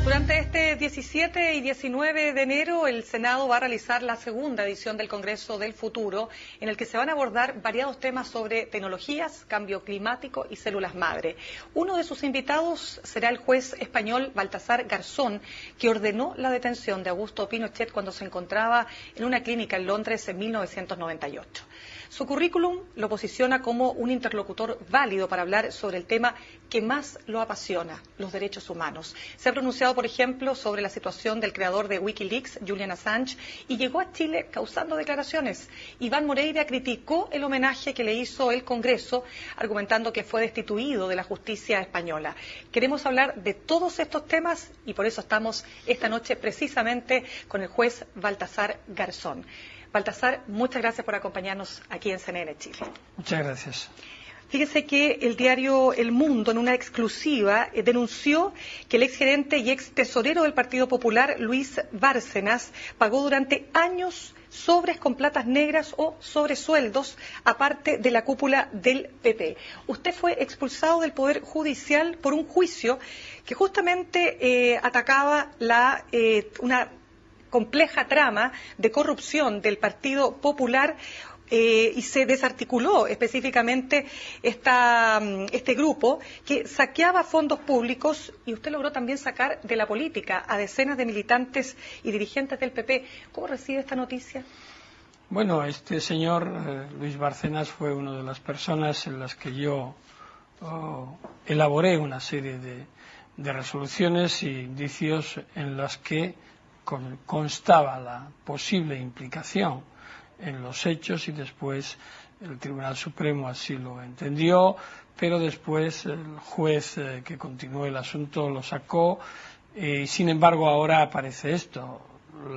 Durante este 17 y 19 de enero, el Senado va a realizar la segunda edición del Congreso del Futuro, en el que se van a abordar variados temas sobre tecnologías, cambio climático y células madre. Uno de sus invitados será el juez español Baltasar Garzón, que ordenó la detención de Augusto Pinochet cuando se encontraba en una clínica en Londres en 1998. Su currículum lo posiciona como un interlocutor válido para hablar sobre el tema que más lo apasiona, los derechos humanos. Se ha pronunciado, por ejemplo, sobre la situación del creador de Wikileaks, Julian Assange, y llegó a Chile causando declaraciones. Iván Moreira criticó el homenaje que le hizo el Congreso, argumentando que fue destituido de la justicia española. Queremos hablar de todos estos temas y por eso estamos esta noche precisamente con el juez Baltasar Garzón. Baltasar, muchas gracias por acompañarnos aquí en CNN Chile. Muchas gracias. Fíjese que el diario El Mundo, en una exclusiva, denunció que el exgerente y ex tesorero del Partido Popular, Luis Bárcenas, pagó durante años sobres con platas negras o sobresueldos, aparte de la cúpula del PP. Usted fue expulsado del Poder Judicial por un juicio que justamente atacaba una compleja trama de corrupción del Partido Popular y se desarticuló específicamente este grupo que saqueaba fondos públicos y usted logró también sacar de la política a decenas de militantes y dirigentes del PP. ¿Cómo recibe esta noticia? Bueno, este señor Luis Bárcenas fue una de las personas en las que yo elaboré una serie de resoluciones y indicios en las que constaba la posible implicación en los hechos y después el Tribunal Supremo así lo entendió, pero después el juez que continuó el asunto lo sacó y sin embargo ahora aparece esto.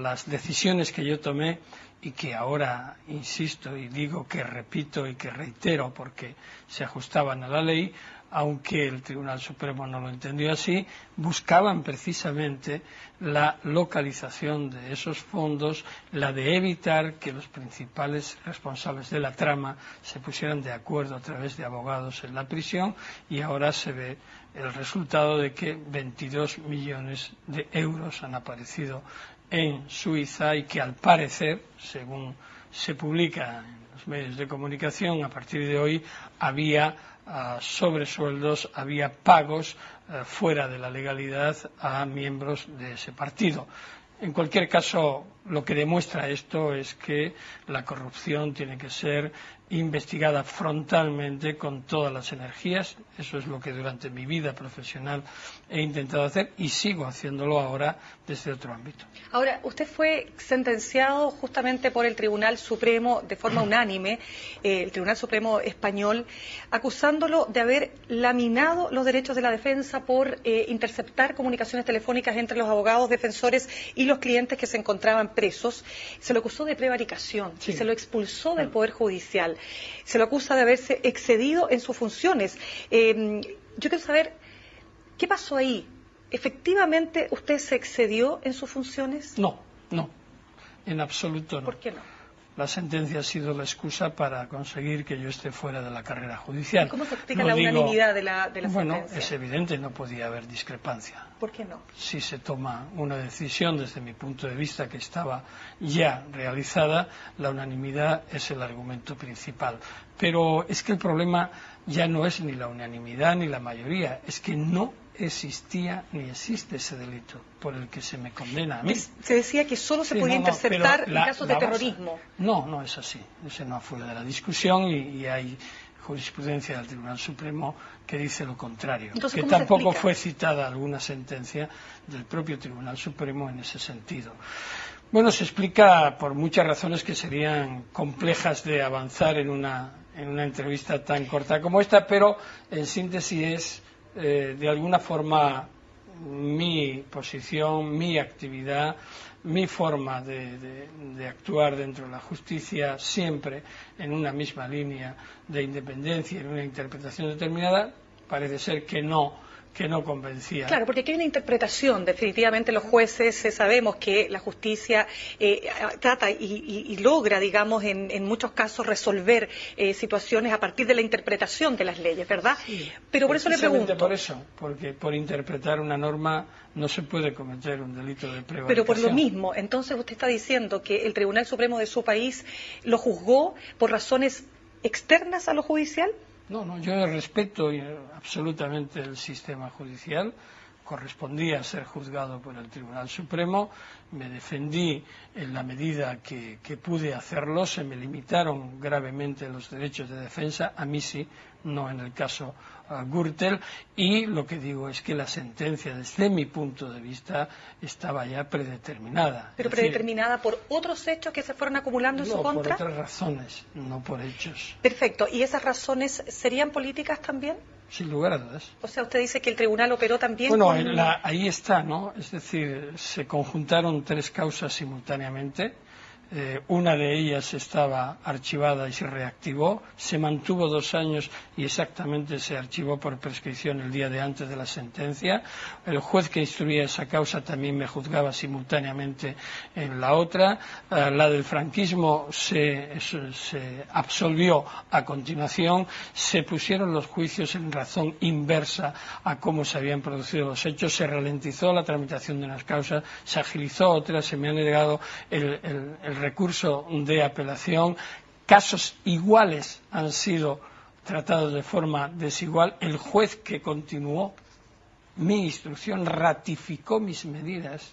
Las decisiones que yo tomé y que ahora insisto y digo que repito y que reitero porque se ajustaban a la ley, aunque el Tribunal Supremo no lo entendió así, buscaban precisamente la localización de esos fondos, la de evitar que los principales responsables de la trama se pusieran de acuerdo a través de abogados en la prisión y ahora se ve el resultado de que 22 millones de euros han aparecido en Suiza y que al parecer, según se publica en los medios de comunicación, a partir de hoy había sobresueldos, había pagos fuera de la legalidad a miembros de ese partido. En cualquier caso, lo que demuestra esto es que la corrupción tiene que ser investigada frontalmente con todas las energías. Eso es lo que durante mi vida profesional he intentado hacer y sigo haciéndolo ahora desde otro ámbito. Ahora, usted fue sentenciado justamente por el Tribunal Supremo de forma unánime, el Tribunal Supremo español, acusándolo de haber laminado los derechos de la defensa por interceptar comunicaciones telefónicas entre los abogados defensores y los clientes que se encontraban presos. Se lo acusó de prevaricación y se lo expulsó del Poder Judicial. Se lo acusa de haberse excedido en sus funciones. Yo quiero saber, ¿qué pasó ahí? ¿Efectivamente usted se excedió en sus funciones? No, en absoluto no. ¿Por qué no? La sentencia ha sido la excusa para conseguir que yo esté fuera de la carrera judicial. ¿Y cómo se explica la unanimidad de la sentencia? Bueno, es evidente, no podía haber discrepancia. ¿Por qué no? Si se toma una decisión desde mi punto de vista que estaba ya realizada, la unanimidad es el argumento principal. Pero es que el problema ya no es ni la unanimidad ni la mayoría, es que no existía ni existe ese delito por el que se me condena a mí. Se decía que solo se podía interceptar en casos de terrorismo. No es así. Ese no fue de la discusión y hay jurisprudencia del Tribunal Supremo que dice lo contrario. Entonces, que tampoco fue citada alguna sentencia del propio Tribunal Supremo en ese sentido. Bueno, se explica por muchas razones que serían complejas de avanzar en una entrevista tan corta como esta, pero en síntesis es de alguna forma mi posición, mi actividad, mi forma de actuar dentro de la justicia, siempre en una misma línea de independencia, en una interpretación determinada. Parece ser que no que no convencía. Claro, porque aquí hay una interpretación. Definitivamente los jueces sabemos que la justicia trata y logra, digamos, en muchos casos resolver situaciones a partir de la interpretación de las leyes, ¿verdad? Sí, pero por eso le pregunto. Por eso, porque por interpretar una norma no se puede cometer un delito de prevaricación. Pero por lo mismo, entonces usted está diciendo que el Tribunal Supremo de su país lo juzgó por razones externas a lo judicial. No, yo respeto absolutamente el sistema judicial. Correspondía ser juzgado por el Tribunal Supremo, me defendí en la medida que pude hacerlo, se me limitaron gravemente los derechos de defensa, a mí sí, no en el caso Gürtel, y lo que digo es que la sentencia, desde mi punto de vista, estaba ya predeterminada. ¿Pero predeterminada por otros hechos que se fueron acumulando en su contra? No, por otras razones, no por hechos. Perfecto, ¿y esas razones serían políticas también? Sin lugar a dudas. O sea, usted dice que el tribunal operó también Bueno, con... ahí está, ¿no? Es decir, se conjuntaron tres causas simultáneamente. Una de ellas estaba archivada y se reactivó, se mantuvo 2 años y exactamente se archivó por prescripción el día de antes de la sentencia. El juez que instruía esa causa también me juzgaba simultáneamente en la otra. La del franquismo se absolvió a continuación. Se pusieron los juicios en razón inversa a cómo se habían producido los hechos. Se ralentizó la tramitación de unas causas, se agilizó otras, se me ha negado el recurso de apelación. Casos iguales han sido tratados de forma desigual. El juez que continuó mi instrucción ratificó mis medidas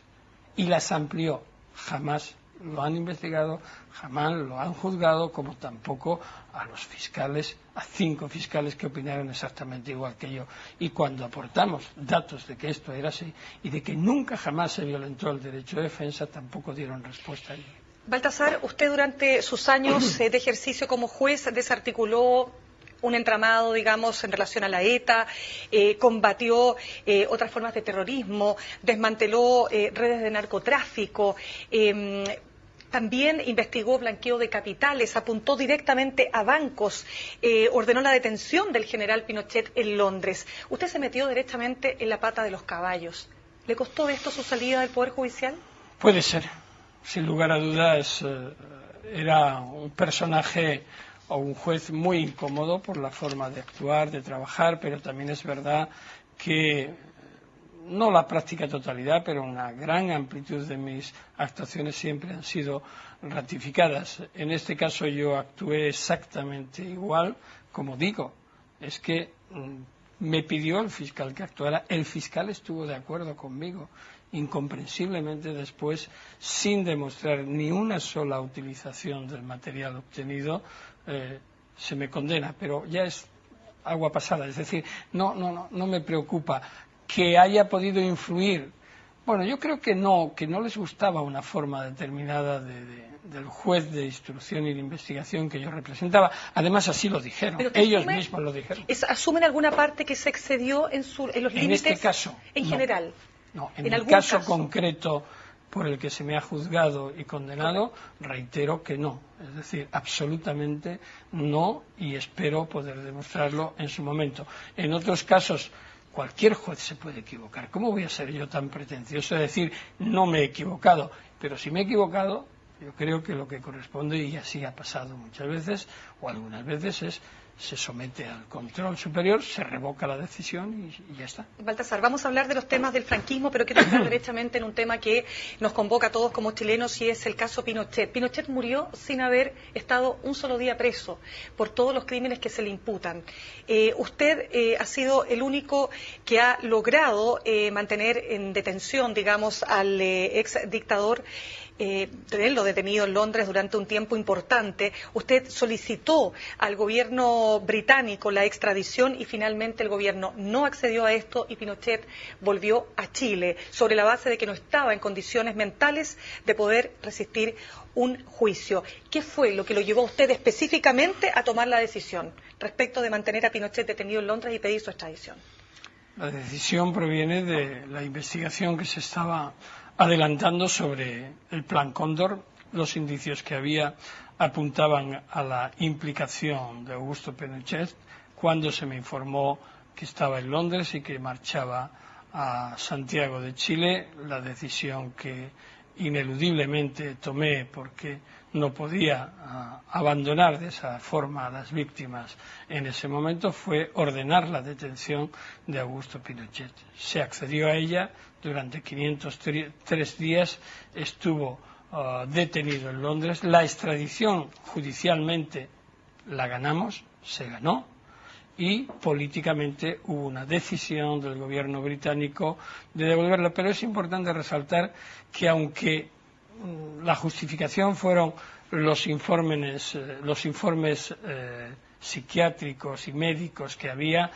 y las amplió. Jamás lo han investigado, jamás lo han juzgado, como tampoco a los fiscales, a 5 fiscales que opinaron exactamente igual que yo. Y cuando aportamos datos de que esto era así y de que nunca jamás se violentó el derecho de defensa, tampoco dieron respuesta a ello. Baltasar, usted durante sus años de ejercicio como juez desarticuló un entramado, digamos, en relación a la ETA, combatió otras formas de terrorismo, desmanteló redes de narcotráfico, también investigó blanqueo de capitales, apuntó directamente a bancos, ordenó la detención del general Pinochet en Londres. Usted se metió directamente en la pata de los caballos. ¿Le costó esto su salida del Poder Judicial? Puede ser. Sin lugar a dudas, era un personaje o un juez muy incómodo por la forma de actuar, de trabajar, pero también es verdad que, no la práctica totalidad, pero una gran amplitud de mis actuaciones siempre han sido ratificadas. En este caso yo actué exactamente igual, como digo, es que me pidió el fiscal que actuara, el fiscal estuvo de acuerdo conmigo. Incomprensiblemente después, sin demostrar ni una sola utilización del material obtenido, se me condena, pero ya es agua pasada, es decir, no me preocupa que haya podido influir. Bueno, yo creo que no les gustaba una forma determinada del juez de instrucción y de investigación que yo representaba. Además, así lo dijeron, ellos mismos lo dijeron. ¿Asumen alguna parte que se excedió en los límites? En este caso, en general. No, en el caso concreto por el que se me ha juzgado y condenado, reitero que no. Es decir, absolutamente no, y espero poder demostrarlo en su momento. En otros casos, cualquier juez se puede equivocar. ¿Cómo voy a ser yo tan pretencioso de decir no me he equivocado? Pero si me he equivocado, yo creo que lo que corresponde, y así ha pasado muchas veces, o algunas veces, se somete al control superior, se revoca la decisión y ya está. Baltasar, vamos a hablar de los temas del franquismo, pero quiero entrar directamente en un tema que nos convoca a todos como chilenos, y es el caso Pinochet. Pinochet murió sin haber estado un solo día preso por todos los crímenes que se le imputan. Usted ha sido el único que ha logrado mantener en detención, digamos, al ex dictador, tenerlo detenido en Londres durante un tiempo importante. Usted solicitó al gobierno británico la extradición y finalmente el gobierno no accedió a esto y Pinochet volvió a Chile sobre la base de que no estaba en condiciones mentales de poder resistir un juicio. ¿Qué fue lo que lo llevó a usted específicamente a tomar la decisión respecto de mantener a Pinochet detenido en Londres y pedir su extradición? La decisión proviene de la investigación que se estaba adelantando sobre el Plan Cóndor. Los indicios que había apuntaban a la implicación de Augusto Pinochet. Cuando se me informó que estaba en Londres y que marchaba a Santiago de Chile. La decisión que ineludiblemente tomé, porque no podía abandonar de esa forma a las víctimas en ese momento, fue ordenar la detención de Augusto Pinochet. Se accedió a ella, durante 503 días estuvo detenido en Londres. La extradición judicialmente la ganamos, se ganó, y políticamente hubo una decisión del gobierno británico de devolverla. Pero es importante resaltar que, aunque la justificación fueron los informes psiquiátricos y médicos que había,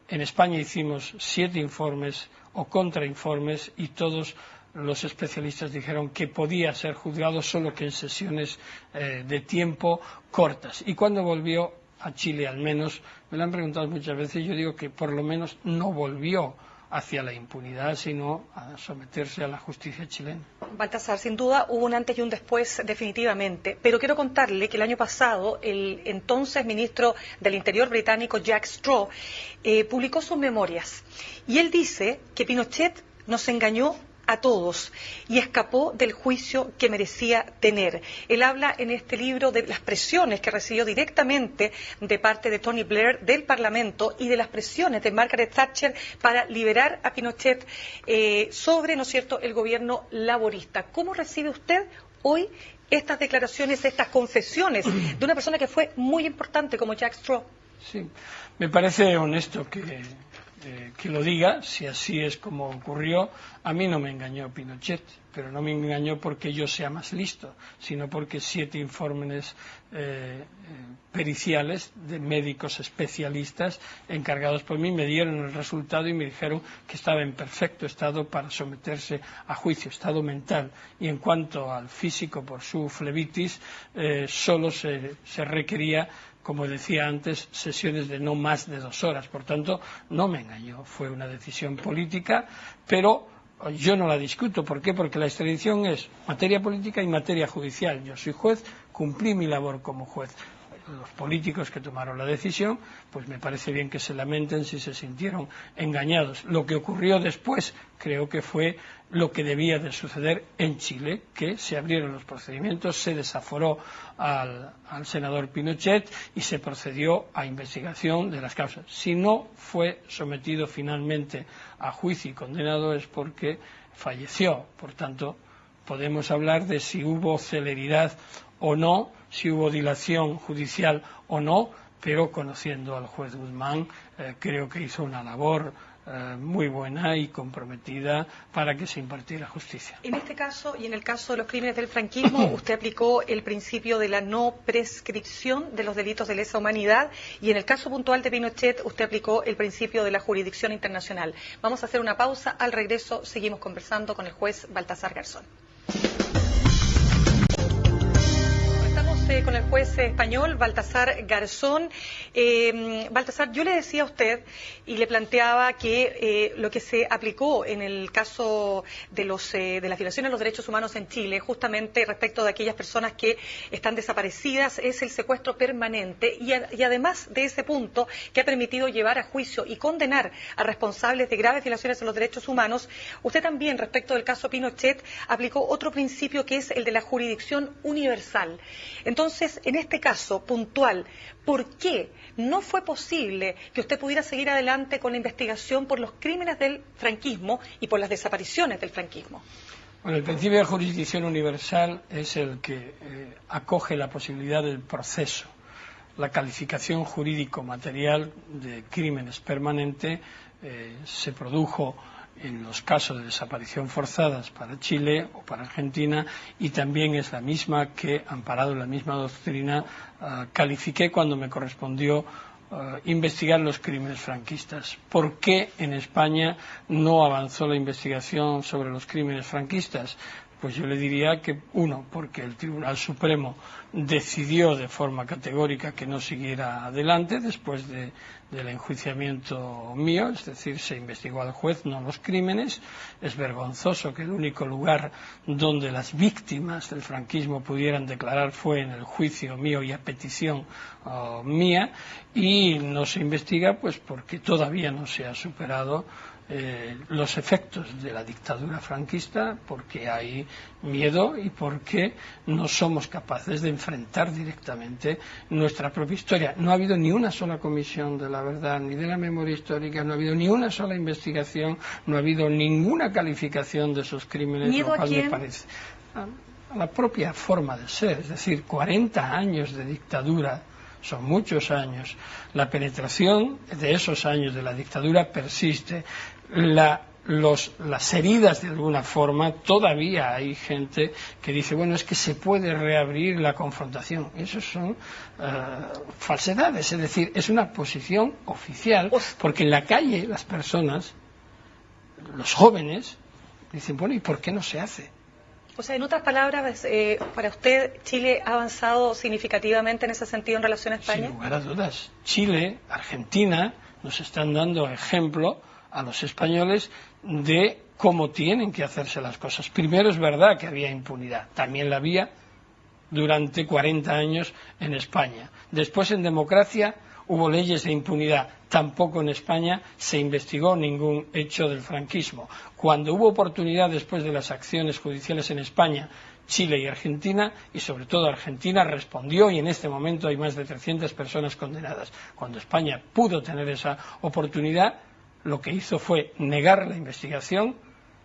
en España hicimos 7 informes o contrainformes y todos los especialistas dijeron que podía ser juzgado, solo que en sesiones de tiempo cortas. Y cuando volvió a Chile, al menos, me lo han preguntado muchas veces, yo digo que por lo menos no volvió hacia la impunidad, sino a someterse a la justicia chilena. Baltasar, sin duda hubo un antes y un después definitivamente, pero quiero contarle que el año pasado el entonces ministro del Interior británico Jack Straw publicó sus memorias y él dice que Pinochet nos engañó a todos y escapó del juicio que merecía tener. Él habla en este libro de las presiones que recibió directamente de parte de Tony Blair, del Parlamento, y de las presiones de Margaret Thatcher para liberar a Pinochet sobre, ¿no es cierto?, el gobierno laborista. ¿Cómo recibe usted hoy estas declaraciones, estas confesiones de una persona que fue muy importante como Jack Straw? Sí, me parece honesto que lo diga, si así es como ocurrió. A mí no me engañó Pinochet, pero no me engañó porque yo sea más listo, sino porque 7 informes periciales de médicos especialistas encargados por mí me dieron el resultado y me dijeron que estaba en perfecto estado para someterse a juicio, estado mental. Y en cuanto al físico, por su flebitis, solo se requería, como decía antes, sesiones de no más de 2 horas. Por tanto, no me engañó. Fue una decisión política, pero yo no la discuto. ¿Por qué? Porque la extradición es materia política y materia judicial. Yo soy juez, cumplí mi labor como juez. Los políticos que tomaron la decisión, pues me parece bien que se lamenten si se sintieron engañados. Lo que ocurrió después creo que fue lo que debía de suceder en Chile, que se abrieron los procedimientos, se desaforó al senador Pinochet y se procedió a investigación de las causas. Si no fue sometido finalmente a juicio y condenado es porque falleció. Por tanto, podemos hablar de si hubo celeridad o no, si hubo dilación judicial o no, pero conociendo al juez Guzmán, creo que hizo una labor muy buena y comprometida para que se impartiera justicia. En este caso y en el caso de los crímenes del franquismo, usted aplicó el principio de la no prescripción de los delitos de lesa humanidad, y en el caso puntual de Pinochet usted aplicó el principio de la jurisdicción internacional. Vamos a hacer una pausa. Al regreso seguimos conversando con el juez Baltasar Garzón. Con el juez español Baltasar Garzón. Baltasar, yo le decía a usted y le planteaba que lo que se aplicó en el caso de las violaciones de los derechos humanos en Chile, justamente respecto de aquellas personas que están desaparecidas, es el secuestro permanente, y además de ese punto que ha permitido llevar a juicio y condenar a responsables de graves violaciones de los derechos humanos, usted también, respecto del caso Pinochet, aplicó otro principio que es el de la jurisdicción universal. Entonces, en este caso puntual, ¿por qué no fue posible que usted pudiera seguir adelante con la investigación por los crímenes del franquismo y por las desapariciones del franquismo? Bueno, el principio de jurisdicción universal es el que acoge la posibilidad del proceso. La calificación jurídico-material de crímenes permanente se produjo en los casos de desaparición forzadas para Chile o para Argentina, y también es la misma que, amparado en la misma doctrina, califiqué cuando me correspondió investigar los crímenes franquistas. ¿Por qué en España no avanzó la investigación sobre los crímenes franquistas? Pues yo le diría que, uno, porque el Tribunal Supremo decidió de forma categórica que no siguiera adelante después del enjuiciamiento mío, es decir, se investigó al juez, no los crímenes. Es vergonzoso que el único lugar donde las víctimas del franquismo pudieran declarar fue en el juicio mío y a petición mía, y no se investiga pues porque todavía no se ha superado los efectos de la dictadura franquista, porque hay miedo y porque no somos capaces de enfrentar directamente nuestra propia historia. No ha habido ni una sola comisión de la verdad ni de la memoria histórica, no ha habido ni una sola investigación, no ha habido ninguna calificación de esos crímenes. ¿Miedo lo cual a quién? me parece a la propia forma de ser, es decir, 40 años de dictadura. Son muchos años. La penetración de esos años de la dictadura persiste. Las heridas, de alguna forma, todavía hay gente que dice, bueno, es que se puede reabrir la confrontación. Eso son falsedades, es decir, es una posición oficial, porque en la calle las personas, los jóvenes, dicen, bueno, ¿y por qué no se hace? O sea, en otras palabras, para usted, ¿Chile ha avanzado significativamente en ese sentido en relación a España? Sin lugar a dudas. Chile, Argentina, nos están dando ejemplo a los españoles de cómo tienen que hacerse las cosas. Primero, es verdad que había impunidad. También la había durante 40 años en España. Después, en democracia, hubo leyes de impunidad. Tampoco en España se investigó ningún hecho del franquismo. Cuando hubo oportunidad después de las acciones judiciales en España, Chile y Argentina, y sobre todo Argentina, respondió, y en este momento hay más de 300 personas condenadas. Cuando España pudo tener esa oportunidad, lo que hizo fue negar la investigación,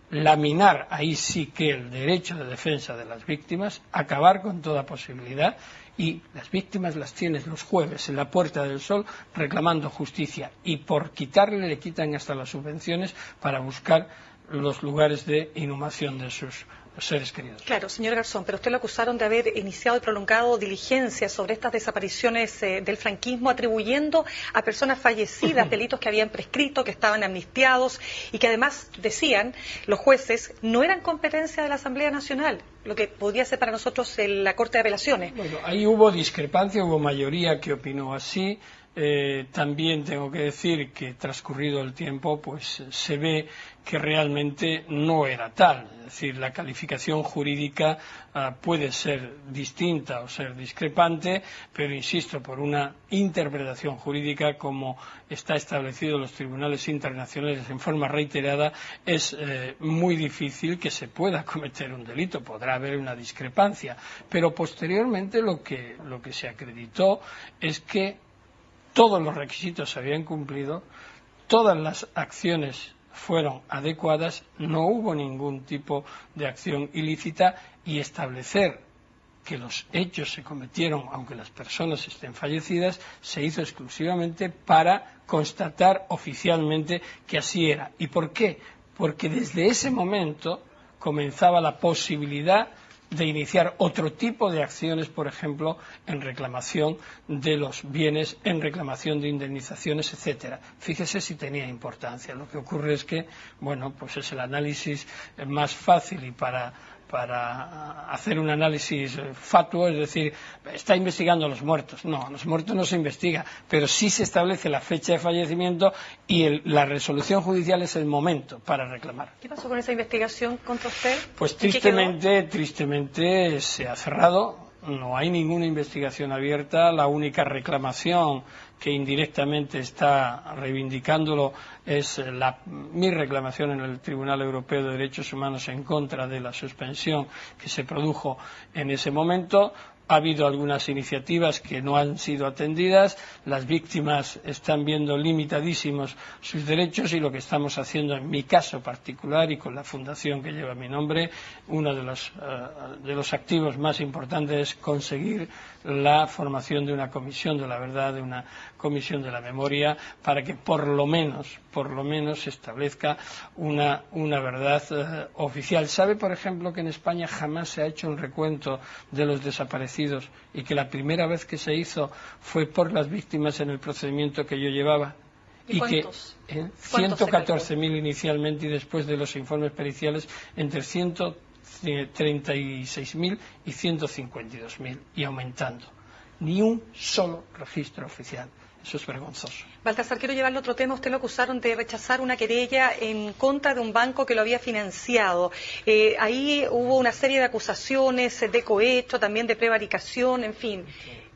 laminar ahí sí que el derecho de defensa de las víctimas, acabar con toda posibilidad, y las víctimas las tienes los jueves en la Puerta del Sol reclamando justicia, y por quitarle le quitan hasta las subvenciones para buscar los lugares de inhumación de sus seres queridos. Claro, señor Garzón, pero usted lo acusaron de haber iniciado y prolongado diligencias sobre estas desapariciones del franquismo, atribuyendo a personas fallecidas delitos que habían prescrito, que estaban amnistiados y que además, decían los jueces, no eran competencia de la Asamblea Nacional, lo que podría ser para nosotros la Corte de Apelaciones. Bueno, ahí hubo discrepancia, hubo mayoría que opinó así. También tengo que decir que transcurrido el tiempo pues se ve que realmente no era tal, es decir, la calificación jurídica puede ser distinta o ser discrepante, pero insisto, por una interpretación jurídica como está establecido en los tribunales internacionales en forma reiterada, es muy difícil que se pueda cometer un delito. Podrá haber una discrepancia, pero posteriormente lo que se acreditó es que todos los requisitos se habían cumplido, todas las acciones fueron adecuadas, no hubo ningún tipo de acción ilícita, y establecer que los hechos se cometieron aunque las personas estén fallecidas se hizo exclusivamente para constatar oficialmente que así era. ¿Y por qué? Porque desde ese momento comenzaba la posibilidad de iniciar otro tipo de acciones, por ejemplo, en reclamación de los bienes, en reclamación de indemnizaciones, etcétera. Fíjese si tenía importancia. Lo que ocurre es que, bueno, pues es el análisis más fácil, y para hacer un análisis fatuo, es decir, está investigando a los muertos. No, a los muertos no se investiga, pero sí se establece la fecha de fallecimiento y la resolución judicial es el momento para reclamar. ¿Qué pasó con esa investigación contra usted? Pues tristemente se ha cerrado. No hay ninguna investigación abierta. La única reclamación que indirectamente está reivindicándolo es mi reclamación en el Tribunal Europeo de Derechos Humanos en contra de la suspensión que se produjo en ese momento. Ha habido algunas iniciativas que no han sido atendidas, las víctimas están viendo limitadísimos sus derechos, y lo que estamos haciendo en mi caso particular y con la fundación que lleva mi nombre, uno de los activos más importantes es conseguir la formación de una comisión de la verdad, de una comisión de la memoria, para que por lo menos se establezca una verdad oficial. ¿Sabe, por ejemplo, que en España jamás se ha hecho un recuento de los desaparecidos, y que la primera vez que se hizo fue por las víctimas en el procedimiento que yo llevaba? ¿Y cuántos? Que 114.000 inicialmente, y después de los informes periciales entre 130 36.000 y 152.000 y aumentando. Ni un solo registro oficial. Eso es vergonzoso. Baltasar, quiero llevarle otro tema. Usted lo acusaron de rechazar una querella en contra de un banco que lo había financiado. Ahí hubo una serie de acusaciones de cohecho, también de prevaricación, en fin.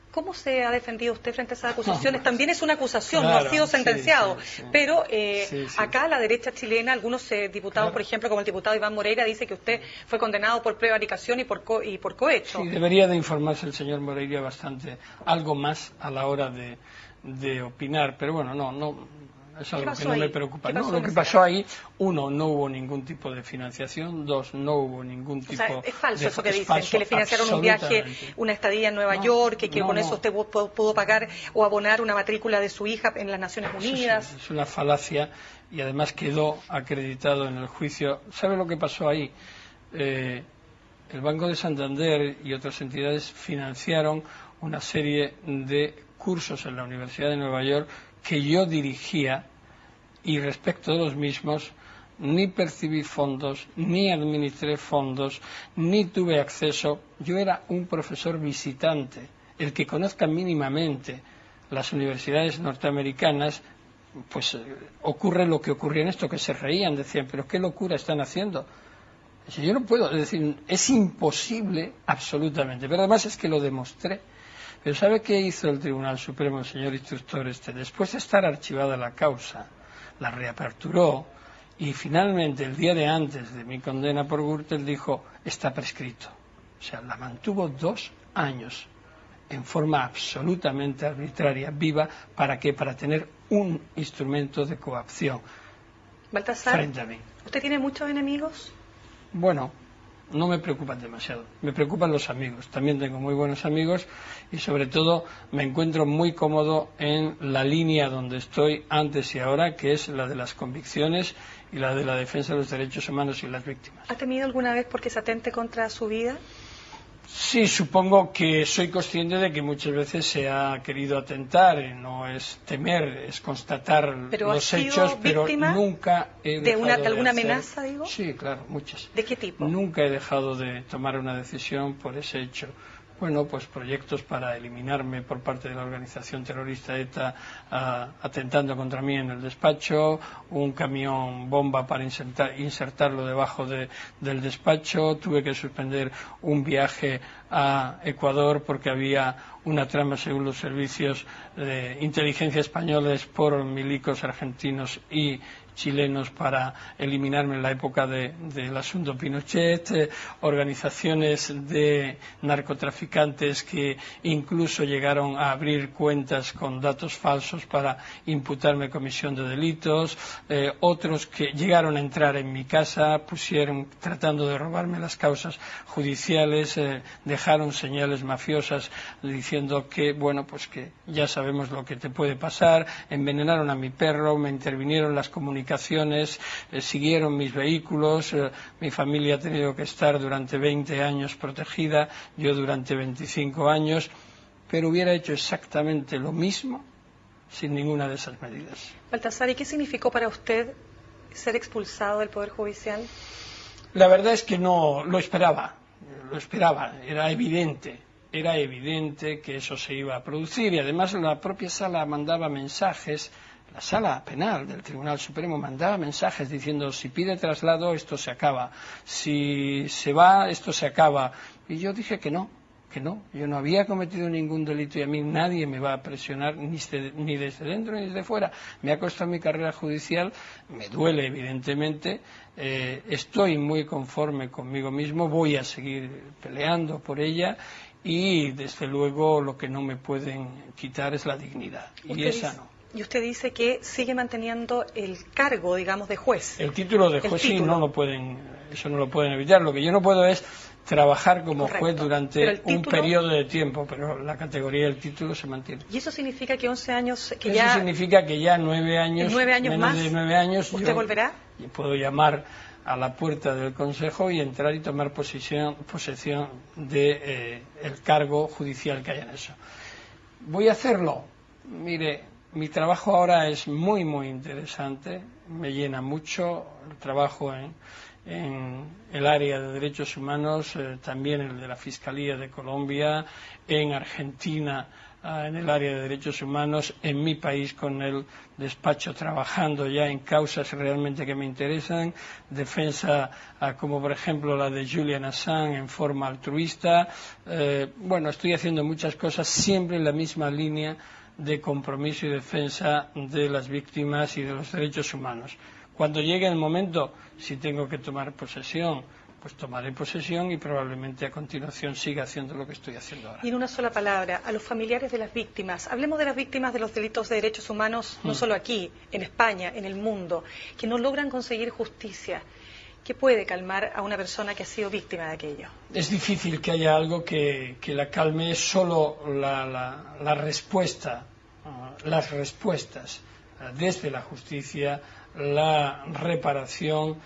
¿Cómo se ha defendido usted frente a esas acusaciones? También es una acusación, claro, no ha sido sentenciado. Sí. Pero acá la derecha chilena, algunos diputados, claro, por ejemplo, como el diputado Iván Moreira, dice que usted fue condenado por prevaricación y por cohecho. Sí, debería de informarse el señor Moreira bastante, algo más a la hora de opinar, pero bueno, no es algo que no me preocupa. No, lo que pasó ahí, uno, no hubo ningún tipo de financiación, dos, no hubo ningún tipo de... es falso eso que dicen, que le financiaron un viaje, una estadía en Nueva York, que con eso usted pudo pagar o abonar una matrícula de su hija en las Naciones Unidas. Es una falacia y además quedó acreditado en el juicio. ¿Sabe lo que pasó ahí? El Banco de Santander y otras entidades financiaron una serie de cursos en la Universidad de Nueva York que yo dirigía, y respecto de los mismos ni percibí fondos, ni administré fondos, ni tuve acceso. Yo era un profesor visitante. El que conozca mínimamente las universidades norteamericanas, pues ocurre lo que ocurrió en esto, que se reían, decían, pero qué locura están haciendo. Yo no puedo, es decir, es imposible absolutamente, pero además es que lo demostré. Pero ¿sabe qué hizo el Tribunal Supremo, el señor instructor Después de estar archivada la causa, la reaperturó y finalmente el día de antes de mi condena por Gürtel dijo, está prescrito. O sea, la mantuvo 2 años en forma absolutamente arbitraria, viva, ¿para qué? Para tener un instrumento de coacción. Baltasar, frente a mí. ¿Usted tiene muchos enemigos? Bueno, no me preocupan demasiado, me preocupan los amigos. También tengo muy buenos amigos y sobre todo me encuentro muy cómodo en la línea donde estoy antes y ahora, que es la de las convicciones y la de la defensa de los derechos humanos y las víctimas. ¿Ha temido alguna vez porque se atente contra su vida? Sí, supongo que soy consciente de que muchas veces se ha querido atentar, no es temer, es constatar los hechos, pero nunca he dejado de alguna amenaza, digo. Sí, claro, muchas. ¿De qué tipo? Nunca he dejado de tomar una decisión por ese hecho. Bueno, pues proyectos para eliminarme por parte de la organización terrorista ETA, atentando contra mí en el despacho, un camión bomba para insertarlo debajo del despacho, tuve que suspender un viaje a Ecuador porque había una trama según los servicios de inteligencia españoles por milicos argentinos y chilenos para eliminarme en la época del asunto Pinochet, organizaciones de narcotraficantes que incluso llegaron a abrir cuentas con datos falsos para imputarme comisión de delitos, otros que llegaron a entrar en mi casa, tratando de robarme las causas judiciales, dejaron señales mafiosas diciendo que, bueno, pues que ya sabemos lo que te puede pasar, envenenaron a mi perro, me intervinieron las comunicaciones, siguieron mis vehículos, mi familia ha tenido que estar durante 20 años protegida, yo durante 25 años, pero hubiera hecho exactamente lo mismo sin ninguna de esas medidas. Baltasar, ¿y qué significó para usted ser expulsado del Poder Judicial? La verdad es que no lo esperaba, era evidente que eso se iba a producir y además la propia sala mandaba mensajes. La sala penal del Tribunal Supremo mandaba mensajes diciendo si pide traslado esto se acaba, si se va esto se acaba. Y yo dije que no, yo no había cometido ningún delito y a mí nadie me va a presionar ni desde dentro ni desde fuera. Me ha costado mi carrera judicial, me duele evidentemente, estoy muy conforme conmigo mismo, voy a seguir peleando por ella y desde luego lo que no me pueden quitar es la dignidad y esa no. Y usted dice que sigue manteniendo el cargo, digamos, de juez. El título de juez sí, no lo pueden, eso no lo pueden evitar. Lo que yo no puedo es trabajar como juez durante un periodo de tiempo, pero la categoría del título se mantiene. ¿Y eso significa que 11 años, eso significa que ya 9 años, menos más, de 9 años, ¿usted volverá? Y puedo llamar a la puerta del Consejo y entrar y tomar posesión de el cargo judicial que haya en eso. ¿Voy a hacerlo? Mire, mi trabajo ahora es muy, muy interesante, me llena mucho el trabajo en el área de derechos humanos, también el de la Fiscalía de Colombia, en Argentina en el área de derechos humanos, en mi país con el despacho trabajando ya en causas realmente que me interesan, defensa como por ejemplo la de Julian Assange en forma altruista. Bueno, estoy haciendo muchas cosas siempre en la misma línea de compromiso y defensa de las víctimas y de los derechos humanos. Cuando llegue el momento, si tengo que tomar posesión, pues tomaré posesión y probablemente a continuación siga haciendo lo que estoy haciendo ahora. Y en una sola palabra, a los familiares de las víctimas, hablemos de las víctimas de los delitos de derechos humanos, no solo aquí, en España, en el mundo, que no logran conseguir justicia. ¿Qué puede calmar a una persona que ha sido víctima de aquello? Es difícil que haya algo que la calme, es solo la respuesta, las respuestas desde la justicia, la reparación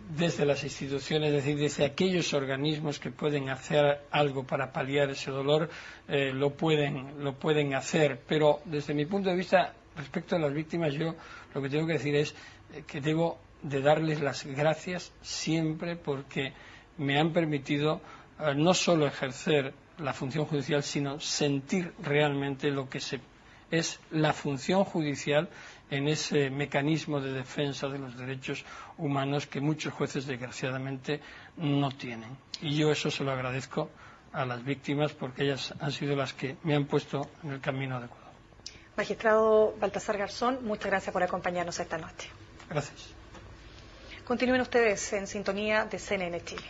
desde las instituciones, es decir, desde aquellos organismos que pueden hacer algo para paliar ese dolor, lo pueden hacer. Pero desde mi punto de vista, respecto a las víctimas, yo lo que tengo que decir es que debo de darles las gracias siempre porque me han permitido no solo ejercer la función judicial, sino sentir realmente lo que es la función judicial en ese mecanismo de defensa de los derechos humanos que muchos jueces desgraciadamente no tienen. Y yo eso se lo agradezco a las víctimas porque ellas han sido las que me han puesto en el camino adecuado. Magistrado Baltasar Garzón, muchas gracias por acompañarnos esta noche. Gracias. Continúen ustedes en sintonía de CNN Chile.